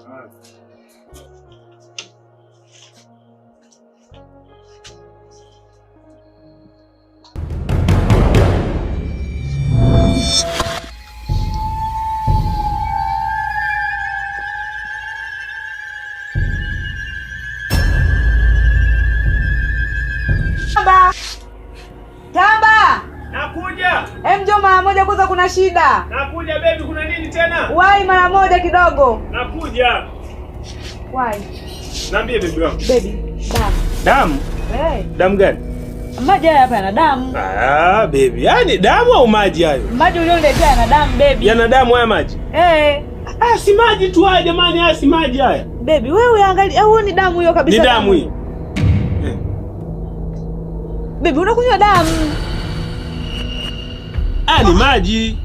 Tamba! Nakuja. Njoo mara moja kwanza kuna shida. Nakuja baby, kuna nini tena? Wai mara moja kidogo. Nakuja. Wai. Niambie baby wangu. Baby, damu. Damu? Damu gani? Maji haya hapa yana damu. Baby, yani damu au maji hayo? Maji ulioniletea yana damu baby. Yana damu haya maji? Si maji tu haya jamani, haya si maji haya. Baby, wewe angalia, au ni damu hiyo kabisa? Ni damu hiyo. Baby, unakunywa damu. Ni maji.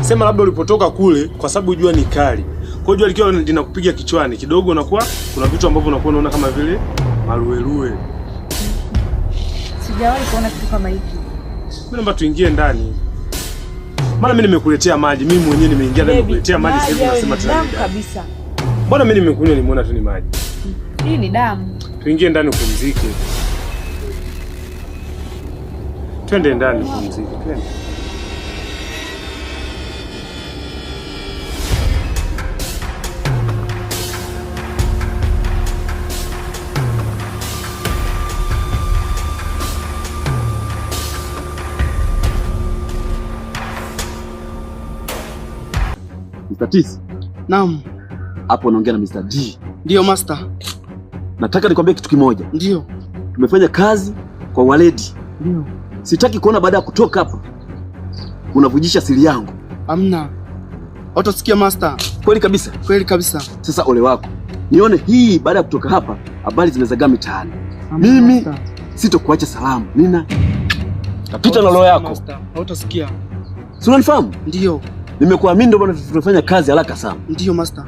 Sema labda ulipotoka kule kwa sababu jua ni kali. Kwa hiyo jua likiwa linakupiga kichwani kidogo unakuwa kuna vitu ambavyo unakuwa unaona kama vile maruerue. Sijawahi kuona kitu kama hiki. Mimi naomba tuingie ndani. Maana mimi nimekuletea maji, mimi mwenyewe nimeingia ndani nimekuletea maji sasa hivi unasema tena. Damu kabisa. Mbona mimi nimekunywa nimeona tu ni maji. Hii ni damu. Tuingie ndani upumzike. Twende ndani upumzike, twende. Mr. Tis. Naam. Hapo naongea na Mr. D. Ndio master. Nataka nikwambie kitu kimoja. Ndio. Tumefanya kazi kwa waledi. Ndio. Sitaki kuona baada ya kutoka hapa unavujisha siri yangu. Amna. Utasikia master. Kweli kabisa. Kweli kabisa. Sasa ole wako. Nione hii baada ya kutoka hapa habari zimezagaa mitaani. Mimi sitokuacha salamu. Nina tapita na roho yako. Utasikia. Si unanifahamu? Ndio. Nimekuamini ndio maana tunafanya kazi haraka sana. Ndio master.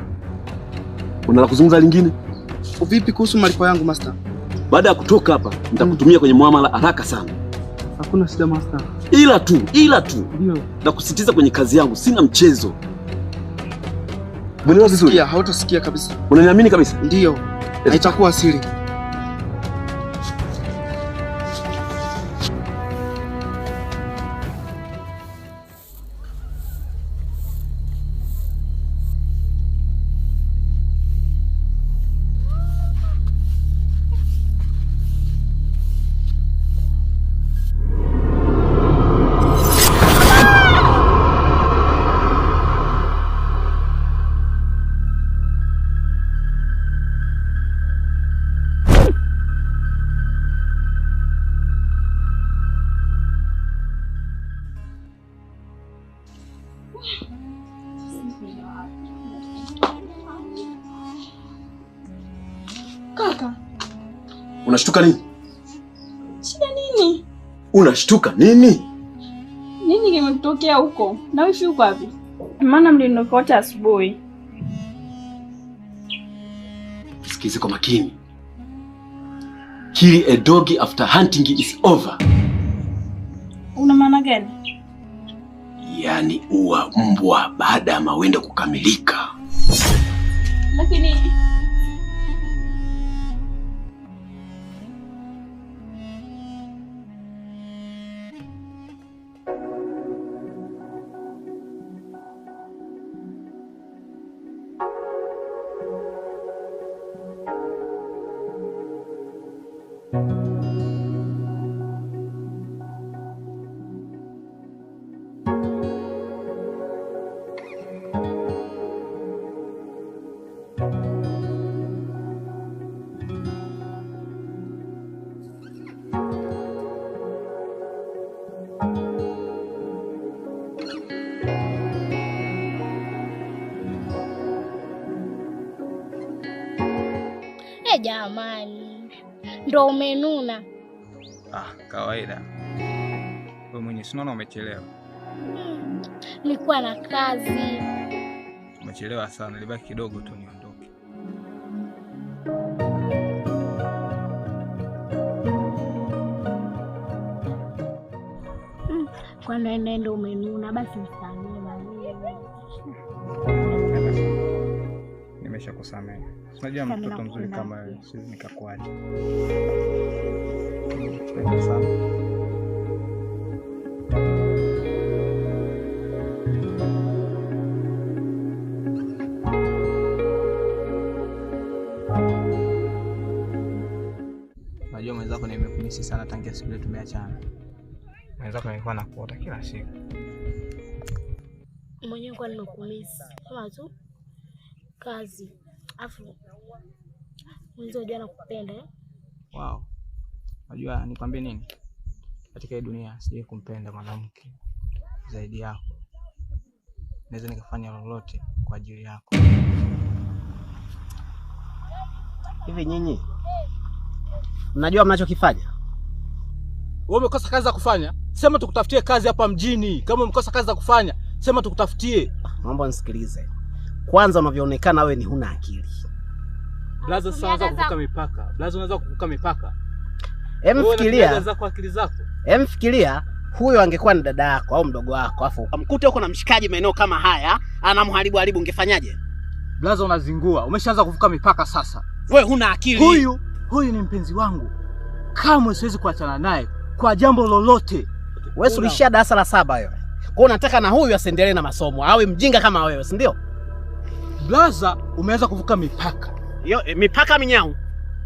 Una la kuzungumza lingine? Vipi kuhusu malipo yangu master? Baada ya kutoka hapa nitakutumia kwenye muamala haraka sana. Hakuna shida master. Ila tu. Ndio. Na kusitiza kwenye kazi yangu, sina mchezo. Mbona vizuri? Hautasikia kabisa. Unaniamini kabisa? Ndio. Haitakuwa siri. Kaka. Unashtuka nini? Shida nini? Unashtuka nini? Nini kimetokea huko? Na wifi uko wapi? Maana mlinokota asubuhi. Sikize kwa makini. Kill a dog after hunting is over. Una maana gani? Yaani uwa mbwa baada ya mawindo kukamilika. Lakini jamani. Ndo umenuna. Kawaida. Wewe mwenye unaona umechelewa. Nilikuwa na kazi. Umechelewa sana, libaki kidogo tu niondoke. Kwa nenda umenuna basi msamehe mimi. Nimeshakusamehe. Unajua mtoto mzuri kama wewe, siwezi nikakuacha. Sana. Najua mwenzako nimekumisi sana tangia siku ile tumeachana. Mwenzako nilikuwa nakuota kila siku. Mwenyewe kwa nimekumisi. Kama tu kazi. Afu mwenzo jana kupenda. Wow. Unajua nikwambie nini? Katika hii dunia sije kumpenda mwanamke zaidi yako. Naweza nikafanya lolote kwa ajili yako. Hivi nyinyi mnajua mnachokifanya? Wewe umekosa kazi za kufanya? Sema tukutafutie kazi hapa mjini. Kama umekosa kazi za kufanya, sema tukutafutie. Mambo nisikilize. Kwanza unavyoonekana wewe ni huna akili. Blaza sasa unaweza kuvuka mipaka. Blaza unaweza kuvuka mipaka. Fikiria zako akili zako. Fikiria huyo angekuwa ni dada yako au mdogo wako, afu mkute huko na mshikaji maeneo kama haya, anamharibu ungefanyaje? Blaza unazingua. Umeshaanza kuvuka mipaka sasa. Wewe huna akili. Huyu ni mpenzi wangu. Kamwe siwezi kuachana naye kwa jambo lolote. Wewe ulishia darasa la 7 wewe. Kwa hiyo unataka na huyu asiendelee na masomo, awe mjinga kama wewe, si ndio? Blaza, umeanza kuvuka mipaka. Hiyo mipaka minyao.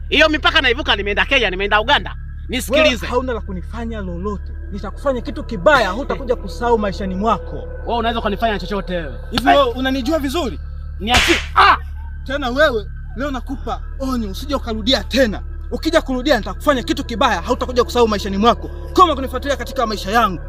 Hiyo mipaka naivuka, nimeenda Kenya, nimeenda Uganda. Nisikilize. Hauna la kunifanya lolote. Nitakufanya kitu kibaya, hutakuja kusahau maishani mwako. Wewe unaweza kunifanya chochote wewe. Hivi wewe unanijua vizuri? Niachie. Tena wewe leo nakupa onyo, usije ukarudia tena. Ukija kurudia nitakufanya kitu kibaya, hautakuja kusahau maishani mwako. Kama kunifuatilia katika maisha yangu.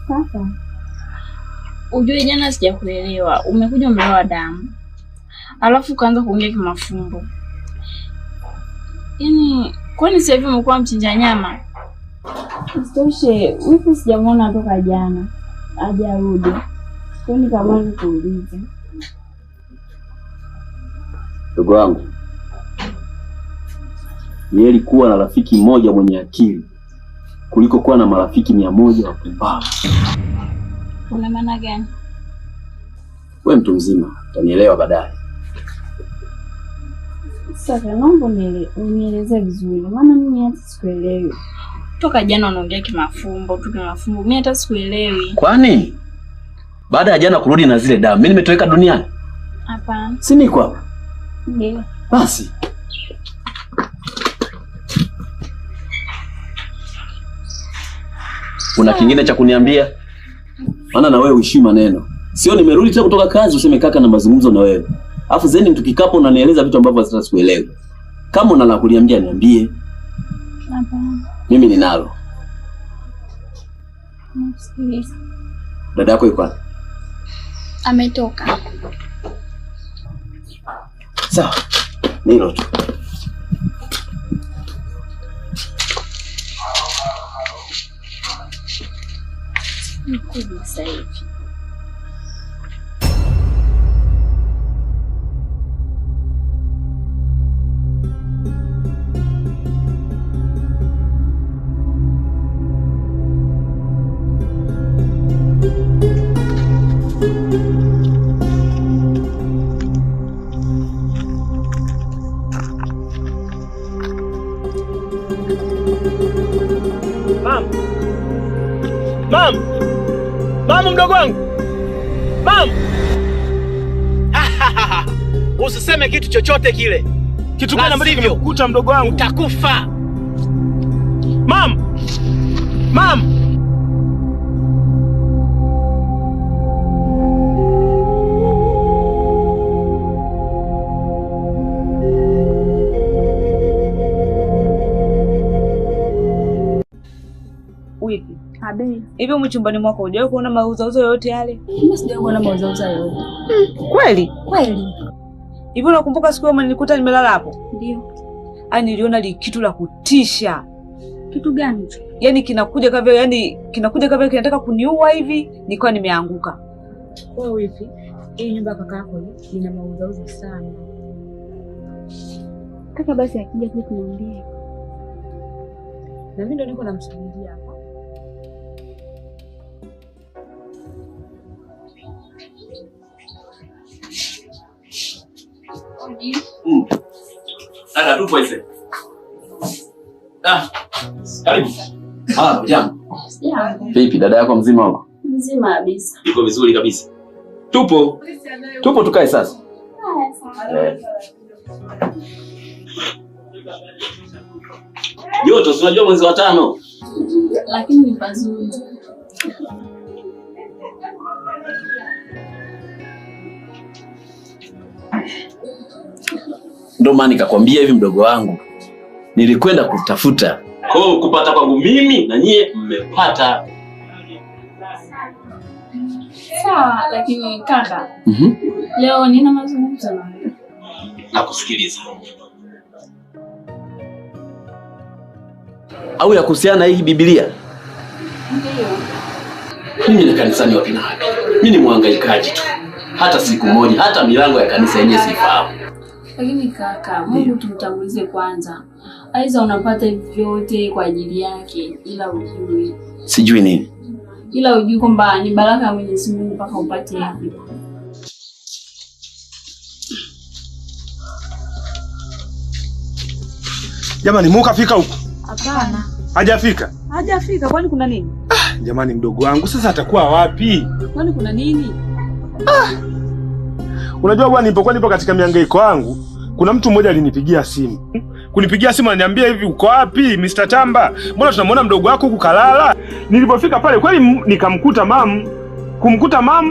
Sasa ujue jana sijakuelewa, umekuja umelowa damu, alafu ukaanza kuongea kimafumbo. Yaani kwani sasa hivi umekuwa mchinja nyama? Isitoshe wifi sijamuona toka jana, hajarudi. Kwani kama nikuulize. Ndugu wangu, yeye alikuwa na rafiki mmoja mwenye akili kuliko kuwa na marafiki 100 wapumbavu. Una maana gani? Wewe mtu mzima, utanielewa baadaye. Sasa naomba unieleze vizuri, maana mimi hata sikuelewi. Toka jana unaongea kimafumbo, mimi hata sikuelewi. Kwani baada ya jana kurudi na zile damu, mimi nimetoweka duniani? Hapana. Si niko hapa? Ndio. Basi. Una kingine cha kuniambia? Maana na wewe uishi maneno. Sio nimerudi tena kutoka kazi useme kaka na mazungumzo na wewe. Alafu zeni mtu kikapo unanieleza vitu ambavyo hata sikuelewi. Kama una la kuniambia niambie. Hapana. Mimi ninalo. Msikilize. Dada yako yuko wapi? Ametoka. Sawa. Nilo tu. Nikuja sasa hivi. Mama mdogo wangu. Mama. Usiseme kitu chochote kile. Kitu gani ambacho kimekukuta mdogo wangu? Utakufa. Mama. Mama. Wipi? Abe. Hivi mchumbani mwako hujawahi kuona mauzauzo yote yale? Mimi sijawahi kuona mauzauzo yote. Kweli? Kweli. Hivi unakumbuka siku moja nilikuta nimelala hapo? Ndio. Niliona kitu la kutisha. Kitu gani hicho? Yaani kinakuja kama kinataka kuniua hivi, nilikuwa nimeanguka. Wewe wipi? Hii nyumba kaka yako ina mauzauzo sana. Kaka basi akija kuniambia. Na mimi ndo niko namsubiria hapa. Dada tupo hizi. Karibu. Jambo. Vipi dada yako mzima huko? Mzima kabisa. Iko vizuri kabisa. Tupo tukae sasa. Joto si unajua mwezi wa 5. Lakini ni pazuri. Ndio maana nikakwambia hivi mdogo wangu. Nilikwenda kutafuta. Kwa hiyo kupata kwangu mimi na nyie mmepata. Sawa, lakini kaka. Leo nina mazungumzo na wewe. Nakusikiliza. Au ya kuhusiana na hii Biblia? Ndio. Mimi ni kanisani wapi na wapi? Mimi ni mhangaikaji tu. Hata siku moja, hata milango ya kanisa yenyewe sifahamu. Lakini kaka, Mungu tumtangulize kwanza. Aiza unapata vyote kwa ajili yake ila ujui. Sijui nini? Ila ujui kwamba ni baraka ya Mwenyezi Mungu mpaka upate hivi. Jamani, Mungu kafika huko? Hapana. Hajafika? Hajafika, kwani kuna nini? Jamani, mdogo wangu sasa atakuwa wapi? Kwani kuna nini? Unajua bwana, nipo katika mihangaiko yangu, kuna mtu mmoja alinipigia simu. Kunipigia simu ananiambia hivi, uko wapi Mr. Tamba? Mbona tunamwona mdogo wako huku kalala? Nilipofika pale kweli nikamkuta kumkuta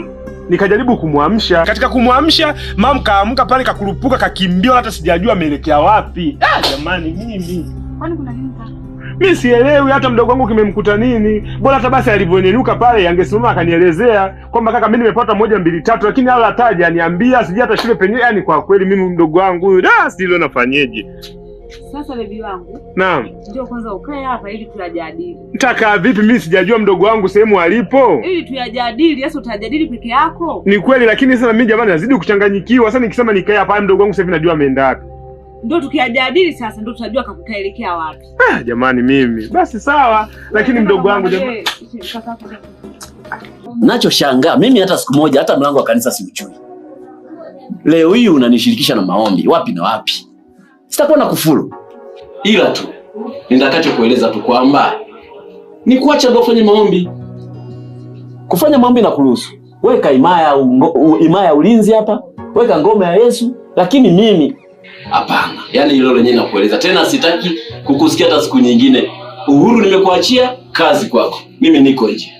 nikajaribu kumwamsha. Katika kumwamsha, kaamka pale kakurupuka kakimbia, hata sijajua ameelekea wapi. Jamani mimi. Kwani kuna nini kaka? Mimi sielewi hata mdogo wangu kimemkuta nini. Bora hata basi alivyoniruka pale angesimama akanielezea kwamba kaka mimi nimepata 1 2 3, lakini hala ataja aniambia sija hata shule penyewe. Yani kwa kweli mimi mdogo wangu huyu silo nafanyeje? Sasa bebi wangu. Naam. Ndio kwanza ukae hapa ili tuyajadili. Mtaka vipi? Mimi sijajua mdogo wangu sehemu alipo. Ili tuyajadili, sasa utajadili peke yako. Ni kweli, lakini sasa mimi jamani nazidi kuchanganyikiwa. Sasa nikisema nikae hapa mdogo wangu sasa hivi najua ameenda wapi. Ndio tukiyajadili sasa ndio tutajua kaelekea wapi. Jamani mimi. Basi sawa, lakini mdogo wangu jamani. Nachoshangaa mimi hata siku moja hata mlango wa kanisa siujui. Leo hii unanishirikisha na maombi wapi na wapi? Sitakuwa na kufuru. Ila tu nitakacho kueleza tu kwamba ni kuacha ndio ufanye maombi. Kufanya maombi na kuruhusu. Weka imaya ulinzi hapa, weka ngome ya Yesu, lakini mimi hapana. Yaani hilo lenyewe nakueleza. Tena sitaki kukusikia hata siku nyingine. Uhuru nimekuachia, kazi kwako. Mimi niko nje.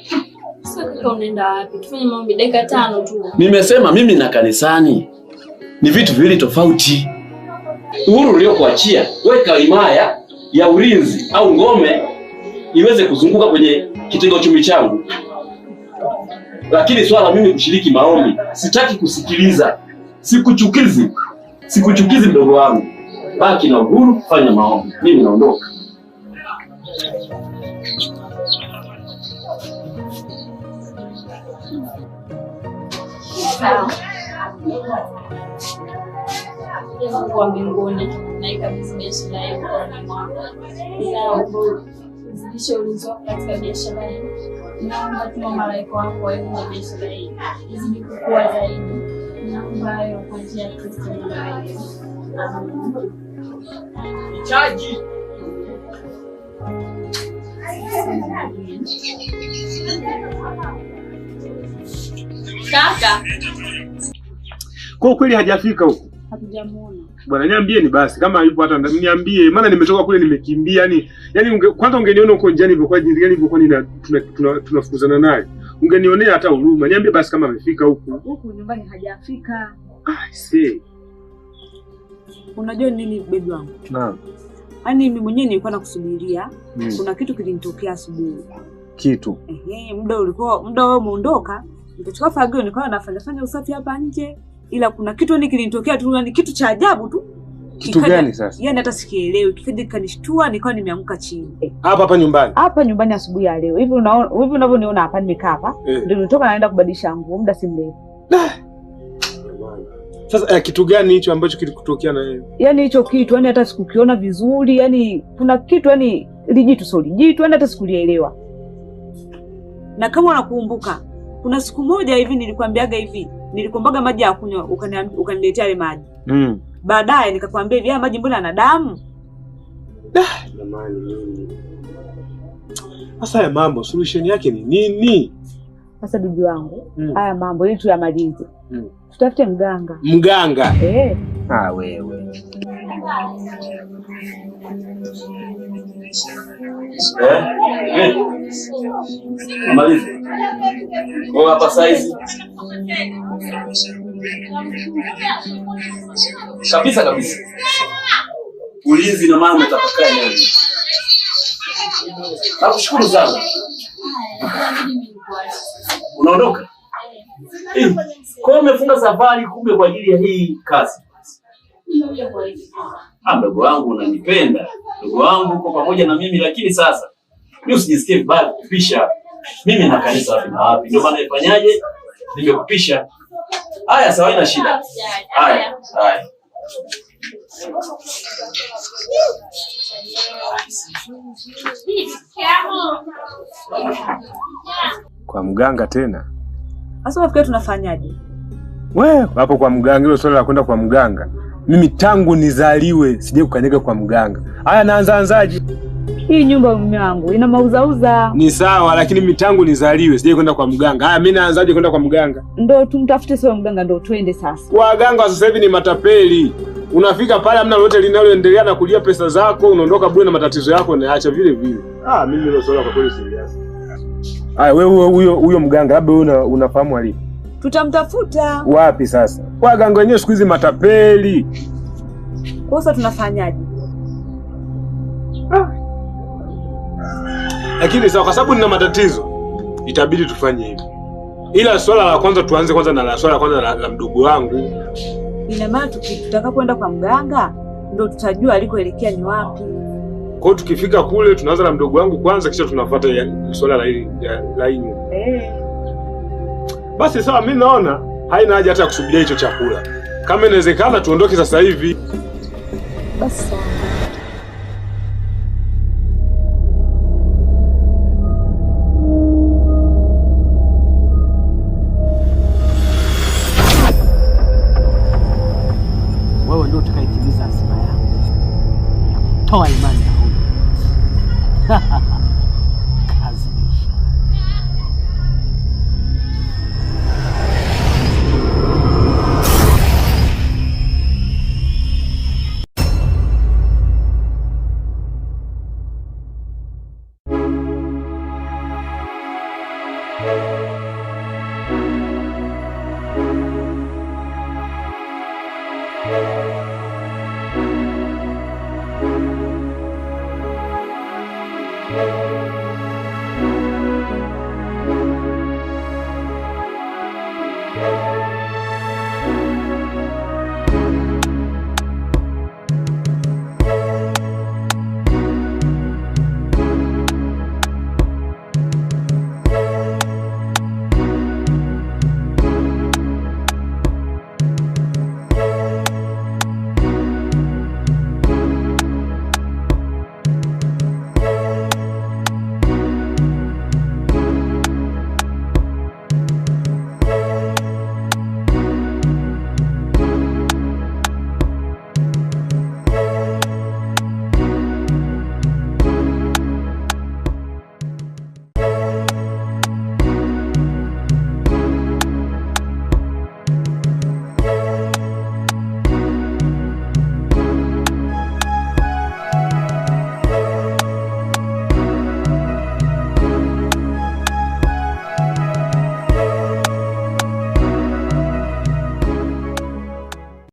Sasa kaka unaenda wapi? Tufanye maombi dakika 5 tu. Nimesema mimi na kanisani ni vitu viwili tofauti. Uhuru uliokuachia, weka imaya ya ulinzi au ngome iweze kuzunguka kwenye kitengo chumi changu. Lakini swala mimi kushiriki maombi, sitaki kusikiliza. Sikuchukizi mdogo wangu. Baki na uhuru, fanya maombi. Mimi naondoka. Sawa. Mungu wa mbinguni na ikabidhi biashara yako kwa mwanga. Ninaomba uzidishe ulinzi wako katika biashara hii. Naomba tuma malaika wako wawe kwenye biashara hii izidi kukua zaidi. Naomba hayo kwa njia ya Kristo na Yesu. Amen. Chaji. Kaka. Kwa kweli hajafika huko. Hatujamuona. Bwana niambieni basi kama yupo hata niambie, maana nimetoka kule nimekimbia yani kwanza ungeniona huko njiani ilivyokuwa jinsi gani ilivyokuwa tunafukuzana naye. Ungenionea hata huruma. Niambie basi kama amefika huko. Huko nyumbani hajafika. See. Unajua nini bebi wangu? Naam. Yaani mimi mwenyewe nilikuwa nakusubiria. Kuna kitu kilinitokea asubuhi. Kitu. Muda wewe umeondoka, nikachukua fagio nikawa nafanya usafi hapa nje. Ila kuna kitu kilinitokea tu, ni kitu cha ajabu tu. Kitu gani sasa? Yaani hata sikielewi. Kikaja kanishtua nikawa nimeamka chini. Hapa nyumbani. Hapa nyumbani asubuhi ya leo. Hivi unavyoniona hapa nimekaa hapa, ndio nitoka naenda kubadilisha nguo muda si mrefu. Sasa kitu gani hicho ambacho kilikutokea na wewe? Yaani hicho kitu hata sikukiona vizuri, yaani kuna kitu lijitu hata sikulielewa. Na kama unakumbuka, kuna siku moja hivi nilikwambiaga hivi, nilikombaga maji ya kunywa ukaniletea ile maji. Baadaye nikakwambia hivi, maji mbona yana damu? Jamani mimi. Sasa haya mambo solution yake ni nini? Sasa bibi wangu, haya mambo ili tuyamalize. Tutafute mganga. Mganga? Eh. Wewe. Malize. Kwa hapa size. Kabisa. Ulinzi na maana umetapakaa leo. Nakushukuru sana. Unaondoka? Kwa umefunga safari kumbe kwa ajili ya hii kazi. Ndugu wangu unanipenda. Ndugu wangu uko pamoja na mimi, lakini sasa mimi usijisikie vibaya kukupisha. Mimi na kanisa wapi na wapi. Ndio maana nifanyaje? Nimekupisha. Haya sawa, ina shida. Haya. Kwa mganga tena. Sasa unafikiri tunafanyaje? Wewe hapo kwa mganga, hilo swala la kwenda kwa mganga. Mimi tangu nizaliwe sije kukanyaga kwa mganga. Haya naanzaje? Hii nyumba mume wangu ina mauzauza. Ni sawa, lakini mimi tangu nizaliwe sije kwenda kwa mganga. Haya mimi naanzaje kwenda kwa mganga? Ndio tumtafute sio mganga, ndio twende sasa. Waganga sasa hivi ni matapeli. Unafika pale hamna lolote linaloendelea na kulia pesa zako, unaondoka bure na matatizo yako unaacha vile vile. Mimi hilo swala kwa kweli serious. Haya wewe huyo mganga labda wewe unafahamu alipo? Tutamtafuta. Wapi sasa? Waganga wenyewe siku hizi matapeli. Sasa tunafanyaje? Lakini sawa, kwa sababu nina matatizo itabidi tufanye hivi. Ila swala la kwanza tuanze kwanza na swala la kwanza la mdogo wangu. Ina maana tutakapoenda kwa mganga ndio tutajua alikoelekea ni wapi. Kwa hiyo tukifika kule tunaanza na mdogo wangu kwanza, kisha tunafuata swala la hili. Basi sawa, mimi naona haina haja hata kusubiria hicho chakula. Kama inawezekana tuondoke sasa hivi. Basi sawa. Wewe ndio utakayetimiza azma yangu ya kutoa imani ya huyu.